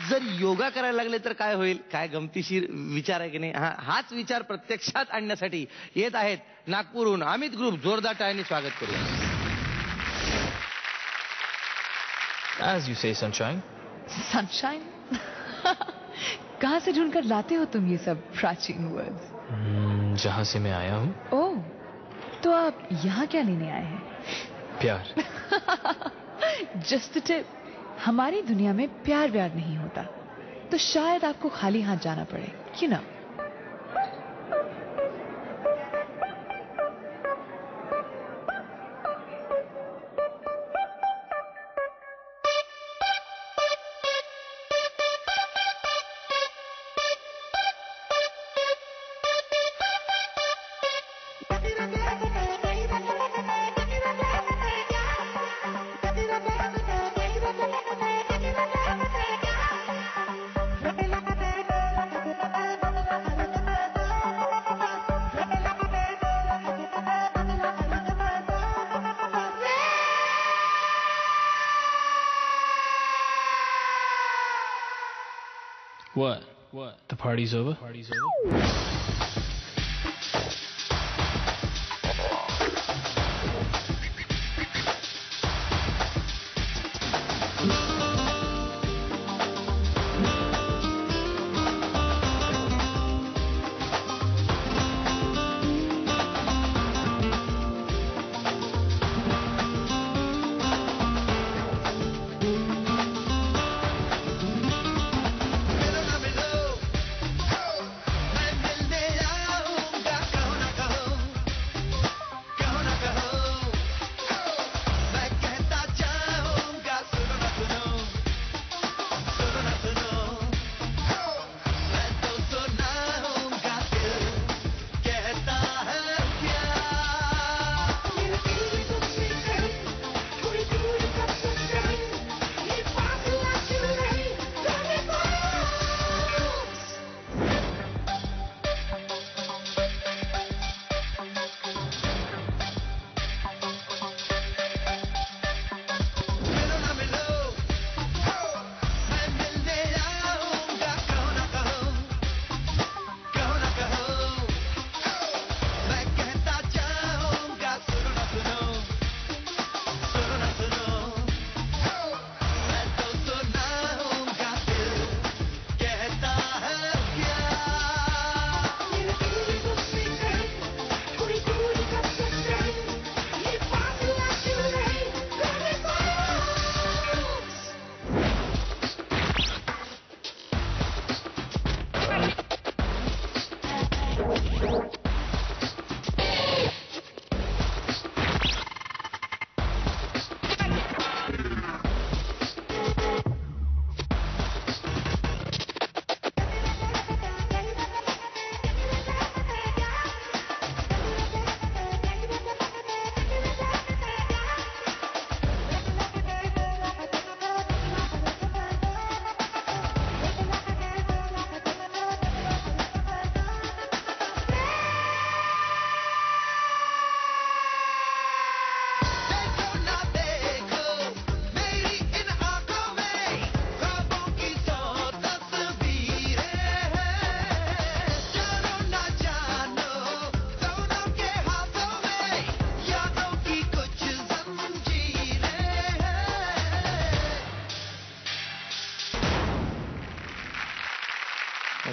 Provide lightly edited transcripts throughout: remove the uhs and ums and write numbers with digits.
जर योगा करायला लागले तर काय होईल? काय गमतीशीर विचार आहे की नाही? हाच विचार प्रत्यक्षात आणण्यासाठी येत आहेत नागपूरहून अमित ग्रुप. जोरदार टाळ्यांनी स्वागत करूया. As you say, sunshine. Sunshine? कहाँ से ढूंढकर लाते हो तुम ये सब प्राचीन वर्ड्स? जहाँ से मैं आया हूँ. ओह, तो आप यहाँ क्या लेने आए हैं? प्यार. जस्ट अ टिप, हमारी दुनिया में प्यार व्यार नहीं होता, तो शायद आपको खाली हाथ जाना पड़े, क्यों ना? What? The party's over?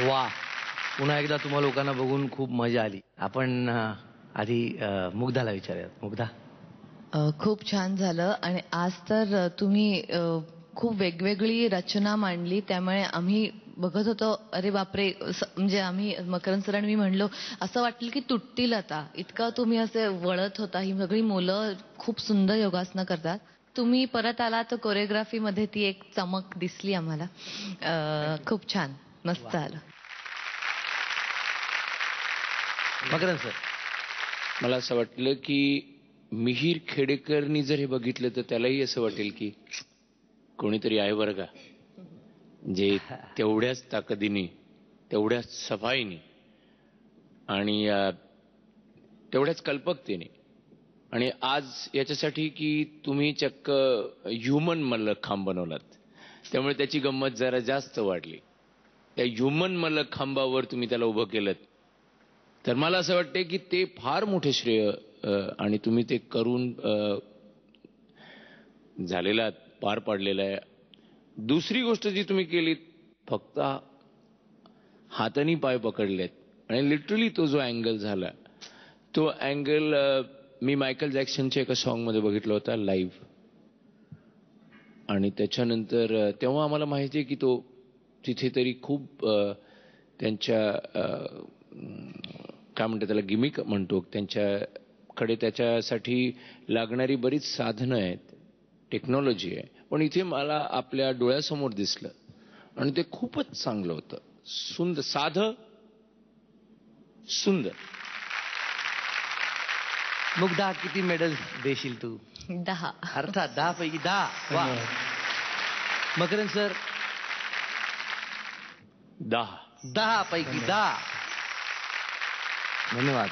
वा, पुन्हा एकदा तुम्हा लोकांना बघून खूप मजा आली. आपण आधी मुग्धाला विचारूयात. मुग्धा, खूप छान झालं. आणि आज तर तुम्ही खूप वेगवेगळी रचना मांडली, त्यामुळे आम्ही बघत होतो, अरे बापरे, म्हणजे आम्ही मकरंद सर आणि मी म्हणलो असं वाटलं की तुटतील आता, इतका तुम्ही असे वळत होता. ही सगळी मुलं खूप सुंदर योगासनं करतात. तुम्ही परत आला तर कोरिओग्राफीमध्ये ती एक चमक दिसली आम्हाला. खूप छान, मस्त आलं. मकरंद सर, मला असं वाटलं की मिहीर खेडेकरनी जर हे बघितलं तर त्यालाही असं वाटेल की कोणीतरी आहे बरं का, जे तेवढ्याच ताकदीने, तेवढ्याच सफाईने आणि तेवढ्याच कल्पकतेने, आणि आज याच्यासाठी की तुम्ही चक्क ह्युमन मल्लखांब बनवलात. त्यामुळे त्याची गंमत जरा जास्त वाढली. त्या ह्युमन मलखांबावर तुम्ही त्याला उभं केलं, तर मला असं वाटतंय की ते फार मोठे श्रेय आणि तुम्ही ते करून झालेला पार पाडलेला आहे. दुसरी गोष्ट जी तुम्ही केलीत, फक्त हातानी पाय पकडलेत आणि लिटरली तो जो अँगल झाला, तो अँगल मी मायकल जॅक्सनच्या एका सॉन्गमध्ये बघितला होता लाईव्ह. आणि त्याच्यानंतर तेव्हा आम्हाला माहिती आहे की तो तिथे तरी खूप त्यांच्या काय म्हणतात त्याला, गिमिक म्हणतो, त्यांच्याकडे त्याच्यासाठी लागणारी बरीच साधनं आहेत, टेक्नॉलॉजी आहे. पण इथे मला आपल्या डोळ्यासमोर दिसलं आणि ते खूपच चांगलं होतं. सुंदर, साधं, सुंदर. मुग्धा, किती मेडल्स देशील तू? 10. अर्थात 10 पैकी 10. वा. मकरंद सर? 10. 10 पैकी 10. धन्यवाद.